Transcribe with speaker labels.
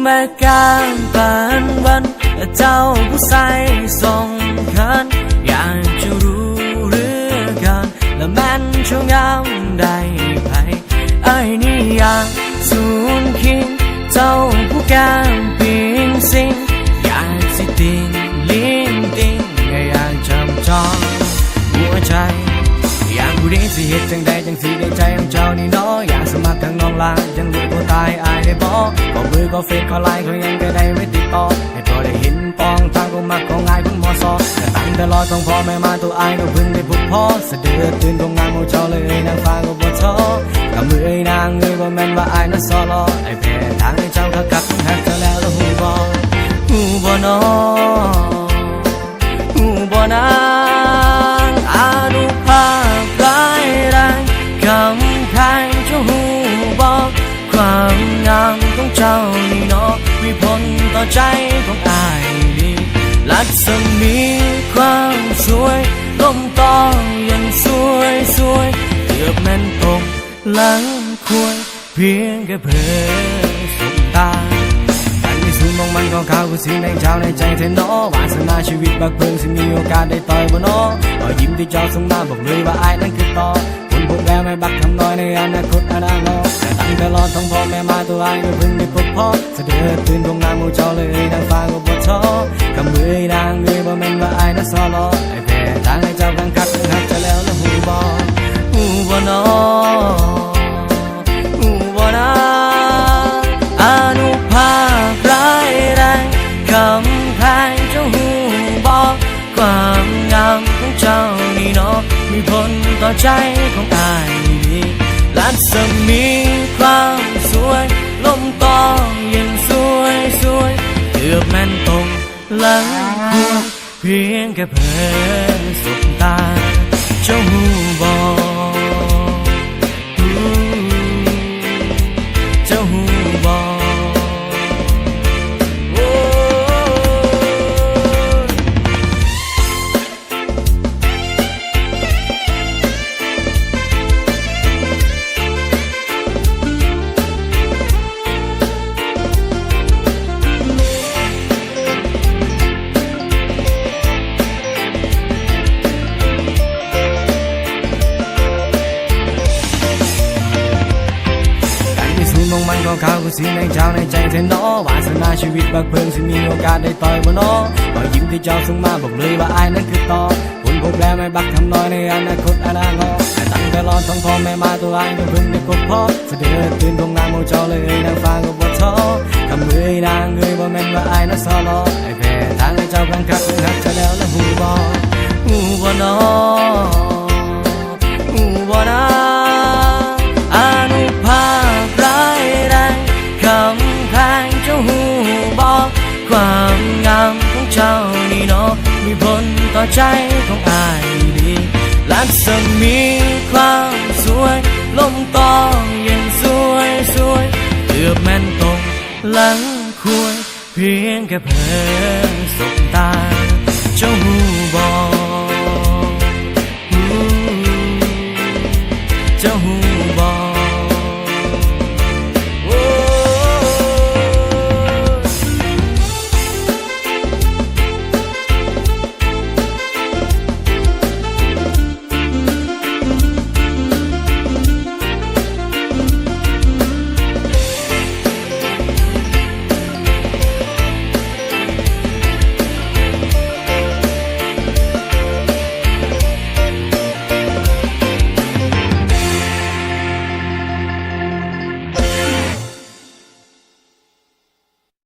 Speaker 1: แม่การปานวันเจ้าผู้ใส่ส่งคันอยากจะรู้เรื่องกันและแม่นช่วงงามได้ไปไอ้นี่อยากสูญคิงเจ้าผู้การปิงสิงอยากสิติงลิ้นติงอยากจำจองหัวใจอยากผู้ดีสิเหตุจังใดจังสิได้ใจของเจ้านี่น้ออยากสมัครทางน้องลาจังเลยตัวตายอายได้บอกก็เบอร์ก็เฟซก็ไลน์ก็ยังก็ได้ไม่ติดต่อให้พอได้เห็นปองทางก็มักก็ง่ายเพิ่งมอซอแต่ตั้งแต่รอต้องพอแม่มาตัวอายก็เพิ่งได้พบพอเสด็จตื่นตรงงานโมเจ้าเลยนางฟ้าก็บ่ท้อกับมือนางเงยว่าแม่นว่าอายนั้นซอรอไอ้แพ้ทางให้เจ้าขับกัดหักเธอแล้วหูบ่นอหูบ่นางอนุภาพร้ายแรงคำแพงเจ้าหูบอกความงามของเจ้านี่เนาะมีผลต่อใจของอายดีลักษมีความสวยลมต้องยังสวยเกือบแม่นตกหลังควรเพียงแค่เพ้อสบตาสูงมองมันก็ข่าวกูสิ่งในเจ้าในใจเธอเนาะวาสนาชีวิตบักเพิ่งสิมีโอกาสได้ต่อยบ่เนาะยิ้มที่เจ้าส่งมาบอกเลยว่าอายนั้นคือต่อคนพบแล้วไม่บักทำน้อยในอนาคตอนาคตแต่ตั้งแต่รอท้องพ่อแม่มาตัวอายก็เพิ่งได้พบพ่อเสด็จตื่นตรงงานโมเจ้าเลยนางฟ้าก็บ่ท้อกับมือนางเงยว่าแม่นว่าอายนั้นซอรอไอ้แพ้ทางให้เจ้ากังคัดหักจะแล้วนะหูบ่เนาะหูบ่นะอนุภาพร้ายแรงคำแพงเจ้าหูบอกความงามของเจ้านี่เนาะมีผลต่อใจของอายดีลักษมีความสวยลมต้องยังสวยเกือบแม่นตรงหลังควรเพียงแค่เพ้อสบตาเจ้าหูบอกเจ้าหูบอกมองมันก็ข่าวกูสิ่งในเจ้าในใจเธอเนาะวาสนาชีวิตบักเพิ่งสิมีโอกาสได้ต่อยบ่เนาะยิ้มที่เจ้าส่งมาบอกเลยว่าอายนั้นคือต่อคนพบแล้วไม่บักทำน้อยในอนาคตอนาคตแต่ตั้งแต่รอท้องพ่อแม่มาตัวอายก็เพิ่งได้พบพ่อเสด็จตื่นตรงงานโมเจ้าเลยนางฟ้าก็บ่ท้อกับมือนางเงยว่าแม่นว่าอายนั้นซอรอไอ้แพ้ทางให้เจ้ากังคัดหักจะแล้วนะหูบ่เนาะหูบ่นะอนุภาพร้ายแรงคำแพงเจ้าหูบอกความงามของเจ้านี่เนาะมีผลต่อใจของอายดีลักษมีความสวยลมต้องยังสวยเกือบแม่นตรงหลังควรเพียงแค่เพ้อสบตาเจ้าหู